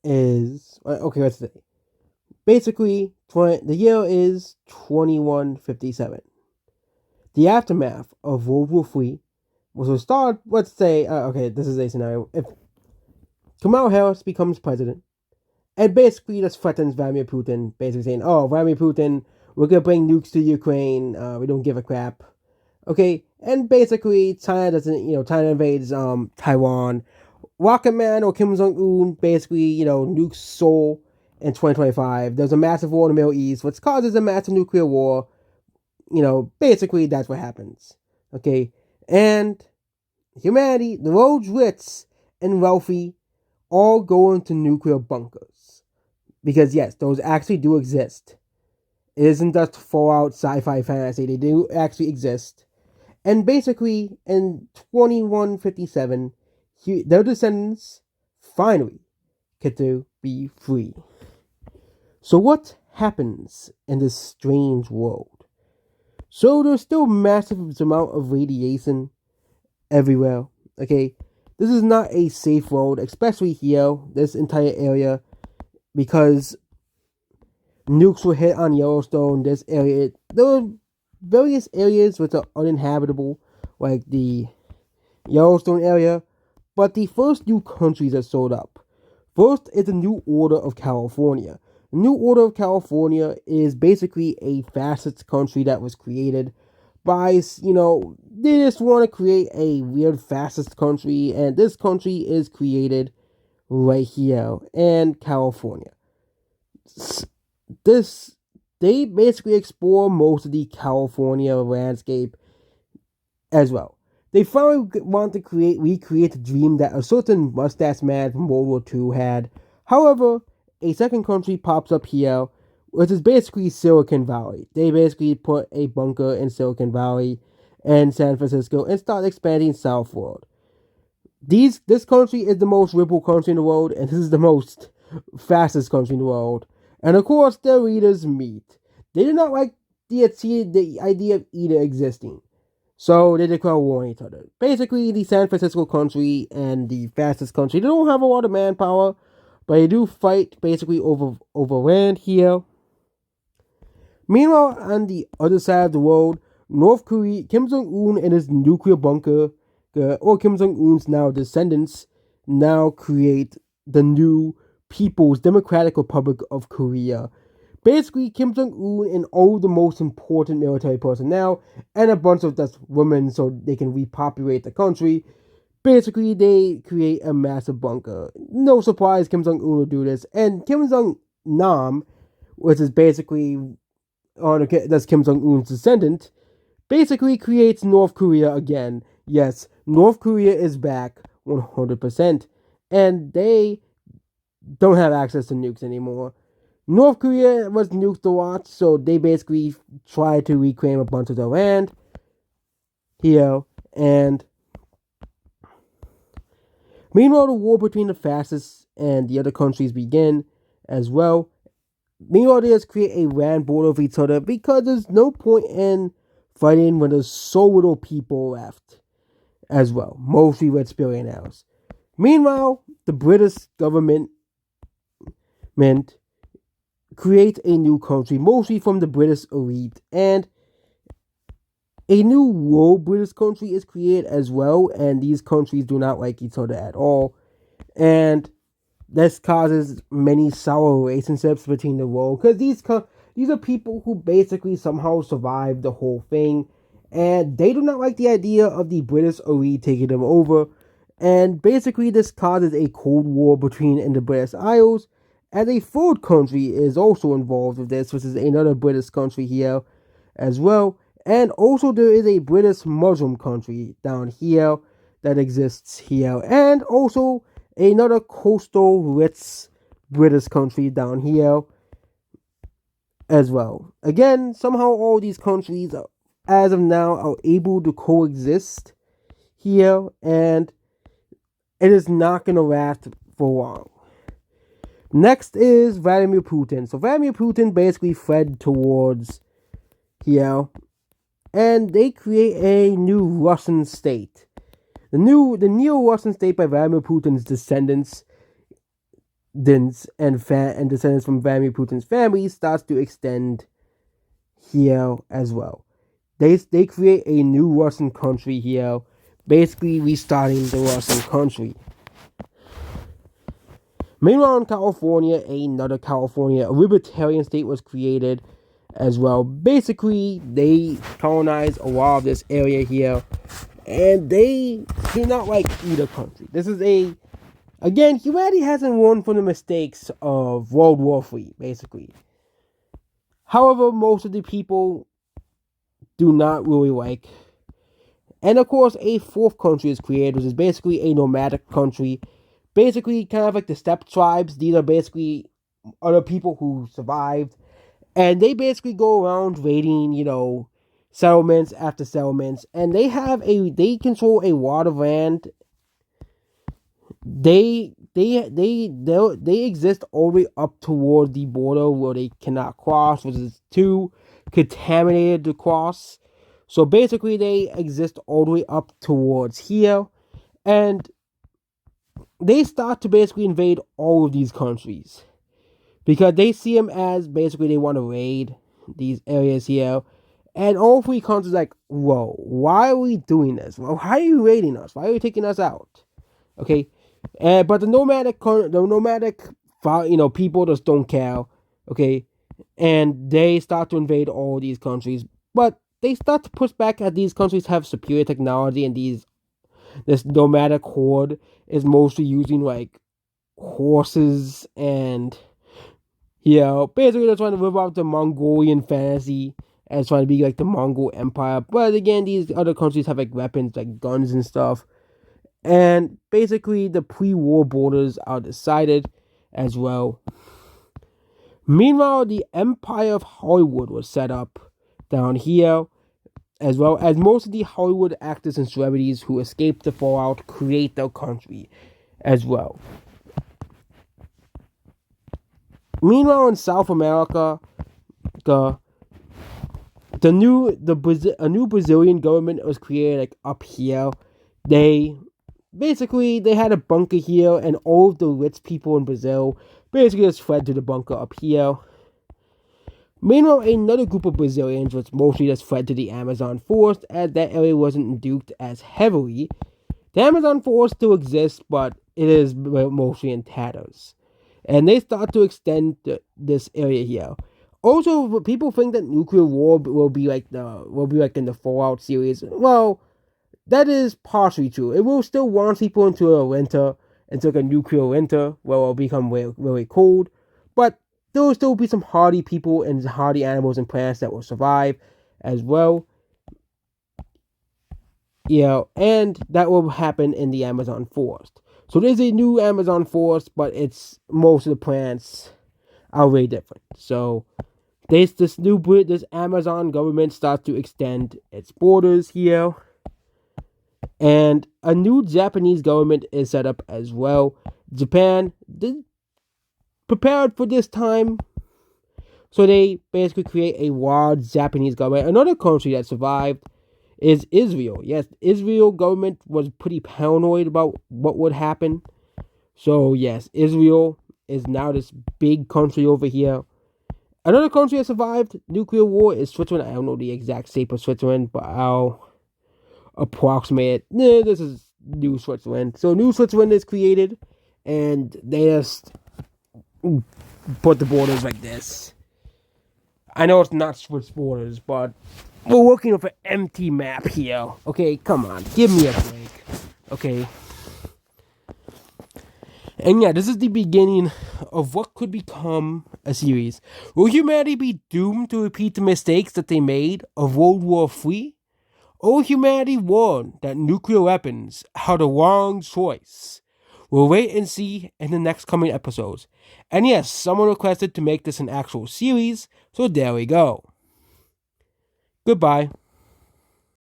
is okay. Let's say basically the year is 2157. The aftermath of World War III was a start. Let's say okay, this is a scenario. If Kamala Harris becomes president, and basically just threatens Vladimir Putin, basically saying, "Oh, Vladimir Putin, we're gonna bring nukes to Ukraine. We don't give a crap." Okay, and basically China doesn't, China invades Taiwan. Rocket Man or Kim Jong Un basically, nukes Seoul in 2025. There's a massive war in the Middle East, which causes a massive nuclear war. Basically that's what happens. Okay, and humanity, the world's rich and wealthy, all go into nuclear bunkers because yes, those actually do exist. It isn't just Fallout sci-fi fantasy; they do actually exist. And basically, in 2157, their descendants finally get to be free. So, what happens in this strange world? So, there's still massive amount of radiation everywhere. Okay, this is not a safe world, especially here, this entire area, because nukes were hit on Yellowstone. This area, there were various areas which are uninhabitable, like the Yellowstone area, but the first new countries that showed up. First is the New Order of California. The New Order of California is basically a fascist country that was created by, they just want to create a weird fascist country, and this country is created right here in California. This, they basically explore most of the California landscape as well. They finally want to recreate the dream that a certain mustache man from World War II had. However, a second country pops up here, which is basically Silicon Valley. They basically put a bunker in Silicon Valley and San Francisco and start expanding southward. This country is the most liberal country in the world, and this is the most fastest country in the world. And of course, their leaders meet. They did not like the idea of either existing. So they declare war on each other. Basically, the San Francisco country and the fastest country, they don't have a lot of manpower, but they do fight basically over land here. Meanwhile, on the other side of the world, North Korea, Kim Jong Un and his nuclear bunker, or Kim Jong Un's now descendants, now create the new People's Democratic Republic of Korea. Basically, Kim Jong Un and all the most important military personnel and a bunch of just women so they can repopulate the country. Basically, they create a massive bunker. No surprise, Kim Jong Un will do this. And Kim Jong Nam, which is basically that's Kim Jong Un's descendant, basically creates North Korea again. Yes, North Korea is back 100%, and they don't have access to nukes anymore. North Korea was nuked a lot, so they basically tried to reclaim a bunch of their land here. And meanwhile, the war between the fascists and the other countries begin as well. Meanwhile, they just create a land border of each other because there's no point in fighting when there's so little people left as well, mostly rich billionaires. Meanwhile, the British government create a new country, mostly from the British elite, and a new world British country is created as well, and these countries do not like each other at all, and this causes many sour relationships between the world, because these are people who basically somehow survived the whole thing, and they do not like the idea of the British elite taking them over, and basically this causes a Cold War between the British Isles, and a third country is also involved with this, which is another British country here as well. And also there is a British Muslim country down here that exists here. And also another coastal rich British country down here as well. Again, somehow all these countries, as of now, are able to coexist here. And it is not going to last for long. Next is Vladimir Putin. So Vladimir Putin basically fled towards here, and they create a new Russian state. The neo-Russian state by Vladimir Putin's descendants and descendants from Vladimir Putin's family starts to extend here as well. They create a new Russian country here, basically restarting the Russian country. Meanwhile, in California, another California, a libertarian state was created as well. Basically, they colonized a lot of this area here, and they did not like either country. This is again, humanity hasn't learned from the mistakes of World War III, basically. However, most of the people do not really like. And of course, a fourth country is created, which is basically a nomadic country. Basically, kind of like the steppe tribes. These are basically other people who survived. And they basically go around raiding, settlements after settlements. And they control a lot of land. They exist all the way up toward the border where they cannot cross, which is too contaminated to cross. So basically, they exist all the way up towards here, and they start to basically invade all of these countries because they see them as basically they want to raid these areas here. And all three countries are like, whoa, why are we doing this? Well, why are you raiding us? Why are you taking us out? Okay, but the nomadic people just don't care. Okay, and they start to invade all these countries, but they start to push back as these countries have superior technology, and this nomadic horde is mostly using like horses and basically they're trying to live out the Mongolian fantasy as trying to be like the Mongol Empire. But again, these other countries have like weapons, like guns and stuff. And basically the pre-war borders are decided as well. Meanwhile, the Empire of Hollywood was set up down here, as well as most of the Hollywood actors and celebrities who escaped the fallout create their country as well. Meanwhile, in South America, a new Brazilian government was created like up here. They had a bunker here, and all of the rich people in Brazil basically just fled to the bunker up here. Meanwhile, another group of Brazilians was mostly just fled to the Amazon forest, as that area wasn't duped as heavily. The Amazon forest still exists, but it is mostly in tatters. And they start to extend this area here. Also, people think that nuclear war will be like in the Fallout series. Well, that is partially true. It will still launch people into a winter, into like a nuclear winter, where it will become really, really cold. But there will still be some hardy people and hardy animals and plants that will survive as well. And that will happen in the Amazon forest. So there's a new Amazon forest, but it's most of the plants are way different. So this Amazon government starts to extend its borders here. And a new Japanese government is set up as well. Japan prepared for this time. So they basically create a large Japanese government. Another country that survived is Israel. Yes, Israel government was pretty paranoid about what would happen. So yes, Israel is now this big country over here. Another country that survived nuclear war is Switzerland. I don't know the exact shape of Switzerland, but I'll approximate it. This is New Switzerland. So New Switzerland is created, and they just put the borders like this. I know it's not Swiss borders, but we're working with an empty map here. Okay, come on, give me a break. Okay. And yeah, this is the beginning of what could become a series. Will humanity be doomed to repeat the mistakes that they made of World War III? Or will humanity learn that nuclear weapons are the wrong choice? We'll wait and see in the next coming episodes. And yes, someone requested to make this an actual series, so there we go. Goodbye.